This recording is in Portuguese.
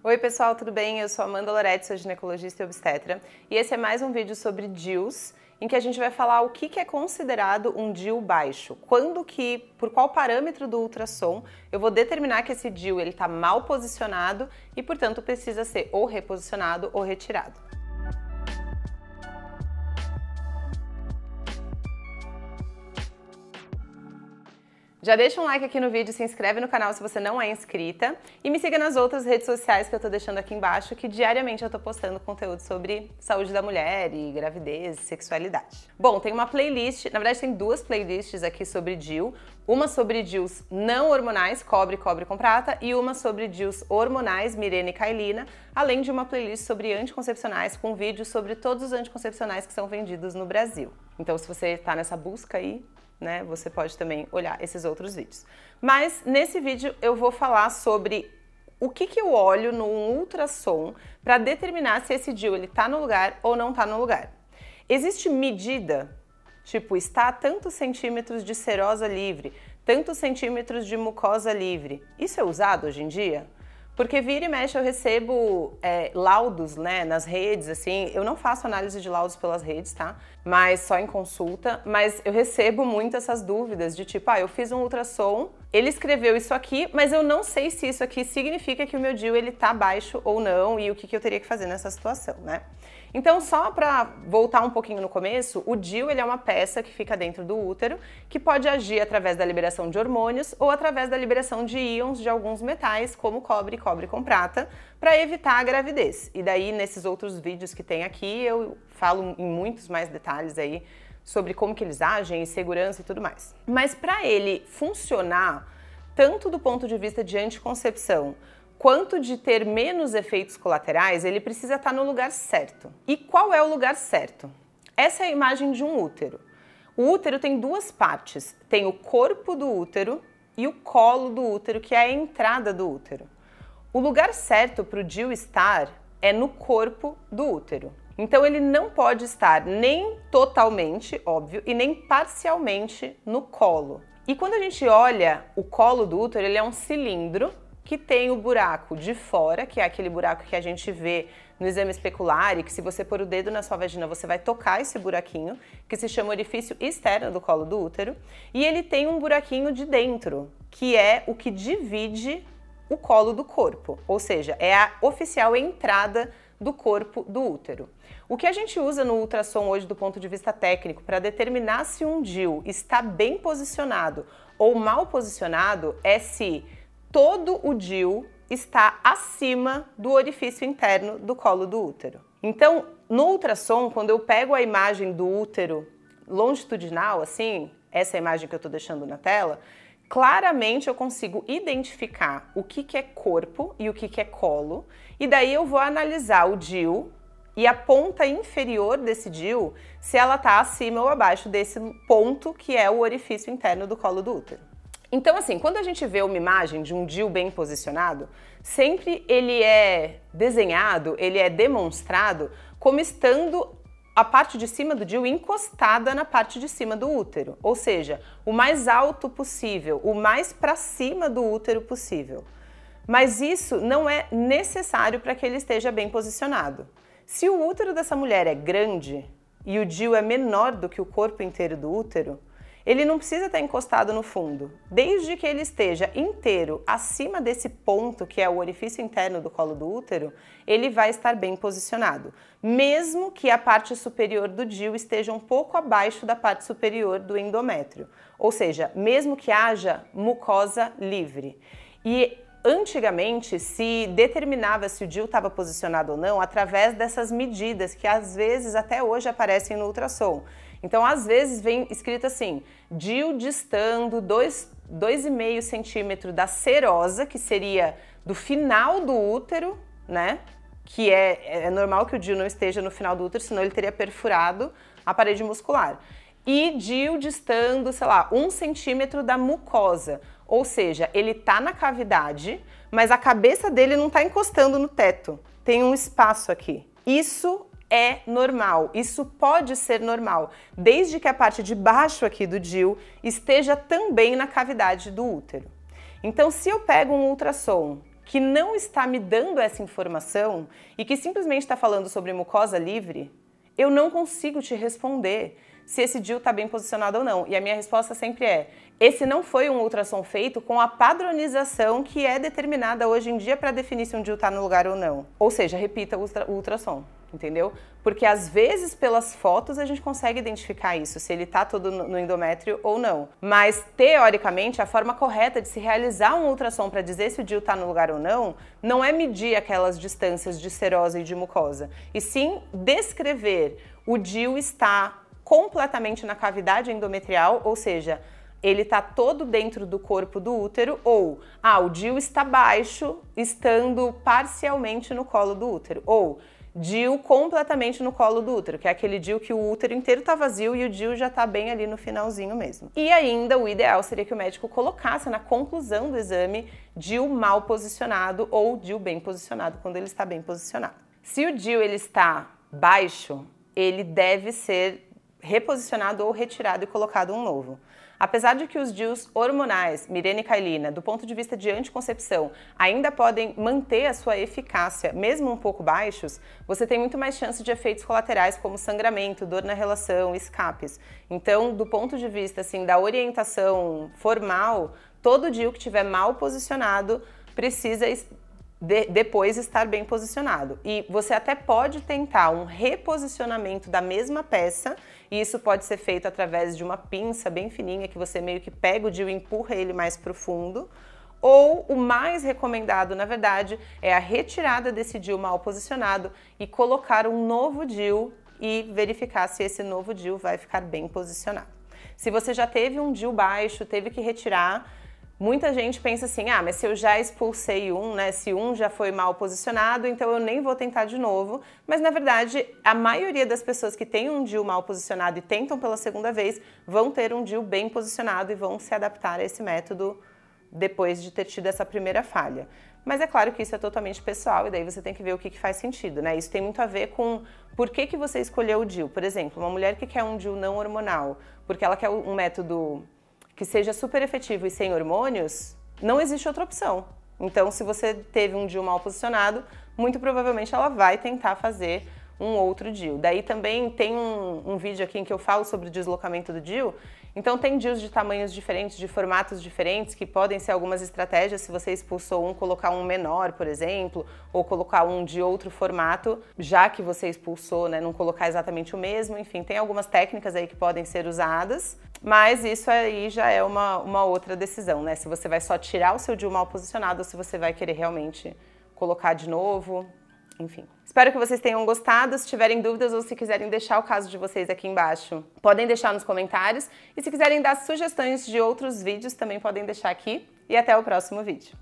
Oi pessoal, tudo bem? Eu sou Amanda Loretti, sou ginecologista e obstetra e esse é mais um vídeo sobre DIUs, em que a gente vai falar o que é considerado um DIU baixo, por qual parâmetro do ultrassom eu vou determinar que esse DIU está mal posicionado e, portanto, precisa ser ou reposicionado ou retirado. Já deixa um like aqui no vídeo, se inscreve no canal se você não é inscrita e me siga nas outras redes sociais que eu tô deixando aqui embaixo, que diariamente eu tô postando conteúdo sobre saúde da mulher e gravidez e sexualidade. Bom, tem uma playlist, na verdade tem duas playlists aqui sobre DIU, uma sobre DIUs não hormonais, cobre com prata, e uma sobre DIUs hormonais, Mirena e Kailina, além de uma playlist sobre anticoncepcionais com vídeos sobre todos os anticoncepcionais que são vendidos no Brasil. Então se você tá nessa busca aí, né, você pode também olhar esses outros vídeos. Mas nesse vídeo eu vou falar sobre o que eu olho num ultrassom para determinar se esse DIU está no lugar ou não está no lugar. Existe medida, tipo, está a tantos centímetros de serosa livre, tantos centímetros de mucosa livre. Isso é usado hoje em dia? Porque vira e mexe eu recebo laudos, né, nas redes, assim, eu não faço análise de laudos pelas redes, tá? Mas só em consulta, mas eu recebo muito essas dúvidas de tipo, eu fiz um ultrassom, ele escreveu isso aqui, mas eu não sei se isso aqui significa que o meu DIU tá baixo ou não e o que eu teria que fazer nessa situação, né? Então, só para voltar um pouquinho no começo, o DIU é uma peça que fica dentro do útero, que pode agir através da liberação de hormônios ou através da liberação de íons de alguns metais, como cobre com prata, para evitar a gravidez. E daí, nesses outros vídeos que tem aqui, eu falo em muitos mais detalhes aí sobre como que eles agem, segurança e tudo mais. Mas para ele funcionar, tanto do ponto de vista de anticoncepção, quanto de ter menos efeitos colaterais, ele precisa estar no lugar certo. E qual é o lugar certo? Essa é a imagem de um útero. O útero tem duas partes. Tem o corpo do útero e o colo do útero, que é a entrada do útero. O lugar certo para o DIU estar é no corpo do útero. Então ele não pode estar nem totalmente, óbvio, e nem parcialmente no colo. E quando a gente olha o colo do útero, ele é um cilindro que tem o buraco de fora, que é aquele buraco que a gente vê no exame especular e que se você pôr o dedo na sua vagina você vai tocar esse buraquinho, que se chama orifício externo do colo do útero, e ele tem um buraquinho de dentro, que é o que divide o colo do corpo, ou seja, é a oficial entrada do corpo do útero. O que a gente usa no ultrassom hoje do ponto de vista técnico para determinar se um DIU está bem posicionado ou mal posicionado é se todo o DIU está acima do orifício interno do colo do útero. Então, no ultrassom, quando eu pego a imagem do útero longitudinal, assim, essa imagem que eu estou deixando na tela, claramente eu consigo identificar o que é corpo e o que é colo, e daí eu vou analisar o DIU e a ponta inferior desse DIU, se ela está acima ou abaixo desse ponto que é o orifício interno do colo do útero. Então, assim, quando a gente vê uma imagem de um DIU bem posicionado, sempre ele é desenhado, ele é demonstrado como estando a parte de cima do DIU encostada na parte de cima do útero, ou seja, o mais alto possível, o mais para cima do útero possível. Mas isso não é necessário para que ele esteja bem posicionado. Se o útero dessa mulher é grande e o DIU é menor do que o corpo inteiro do útero, ele não precisa estar encostado no fundo, desde que ele esteja inteiro acima desse ponto, que é o orifício interno do colo do útero, ele vai estar bem posicionado, mesmo que a parte superior do DIU esteja um pouco abaixo da parte superior do endométrio, ou seja, mesmo que haja mucosa livre. E antigamente se determinava se o DIU estava posicionado ou não através dessas medidas que às vezes até hoje aparecem no ultrassom. Então, às vezes, vem escrito assim, DIU distando 2,5 centímetros da serosa, que seria do final do útero, né? Que é normal que o DIU não esteja no final do útero, senão ele teria perfurado a parede muscular. E DIU distando, sei lá, 1 centímetro da mucosa, ou seja, ele tá na cavidade, mas a cabeça dele não tá encostando no teto, tem um espaço aqui. Isso é normal, isso pode ser normal, desde que a parte de baixo aqui do DIU esteja também na cavidade do útero. Então, se eu pego um ultrassom que não está me dando essa informação e que simplesmente está falando sobre mucosa livre, eu não consigo te responder se esse DIU está bem posicionado ou não. E a minha resposta sempre é: esse não foi um ultrassom feito com a padronização que é determinada hoje em dia para definir se um DIU está no lugar ou não. Ou seja, repita o ultrassom, entendeu? Porque às vezes pelas fotos a gente consegue identificar isso, se ele está todo no endométrio ou não. Mas teoricamente a forma correta de se realizar um ultrassom para dizer se o DIU está no lugar ou não é medir aquelas distâncias de serosa e de mucosa, e sim descrever o DIU está completamente na cavidade endometrial, ou seja, ele está todo dentro do corpo do útero, ou o DIU está baixo, estando parcialmente no colo do útero, ou DIU completamente no colo do útero, que é aquele DIU que o útero inteiro está vazio e o DIU já está bem ali no finalzinho mesmo. E ainda o ideal seria que o médico colocasse na conclusão do exame DIU mal posicionado ou DIU bem posicionado, quando ele está bem posicionado. Se o DIU ele está baixo, ele deve ser reposicionado ou retirado e colocado um novo. Apesar de que os DIUs hormonais, Mirena e Kailina, do ponto de vista de anticoncepção, ainda podem manter a sua eficácia, mesmo um pouco baixos, você tem muito mais chance de efeitos colaterais como sangramento, dor na relação, escapes. Então, do ponto de vista assim, da orientação formal, todo DIU que estiver mal posicionado precisa depois estar bem posicionado. E você até pode tentar um reposicionamento da mesma peça, e isso pode ser feito através de uma pinça bem fininha, que você meio que pega o DIU e empurra ele mais profundo, ou o mais recomendado, na verdade, é a retirada desse DIU mal posicionado e colocar um novo DIU e verificar se esse novo DIU vai ficar bem posicionado. Se você já teve um DIU baixo, teve que retirar, muita gente pensa assim, mas se eu já expulsei um, né, se um já foi mal posicionado, então eu nem vou tentar de novo. Mas na verdade, a maioria das pessoas que têm um DIU mal posicionado e tentam pela segunda vez, vão ter um DIU bem posicionado e vão se adaptar a esse método depois de ter tido essa primeira falha. Mas é claro que isso é totalmente pessoal e daí você tem que ver o que faz sentido, né? Isso tem muito a ver com por que você escolheu o DIU. Por exemplo, uma mulher que quer um DIU não hormonal, porque ela quer um método que seja super efetivo e sem hormônios, não existe outra opção. Então, se você teve um DIU mal posicionado, muito provavelmente ela vai tentar fazer um outro DIU. Daí também tem um vídeo aqui em que eu falo sobre o deslocamento do DIU. Então tem DIUs de tamanhos diferentes, de formatos diferentes, que podem ser algumas estratégias. Se você expulsou um, colocar um menor, por exemplo, ou colocar um de outro formato, já que você expulsou, né, não colocar exatamente o mesmo. Enfim, tem algumas técnicas aí que podem ser usadas, mas isso aí já é uma outra decisão, né? Se você vai só tirar o seu DIU mal posicionado ou se você vai querer realmente colocar de novo. Enfim, espero que vocês tenham gostado. Se tiverem dúvidas ou se quiserem deixar o caso de vocês aqui embaixo, podem deixar nos comentários. E se quiserem dar sugestões de outros vídeos, também podem deixar aqui. E até o próximo vídeo.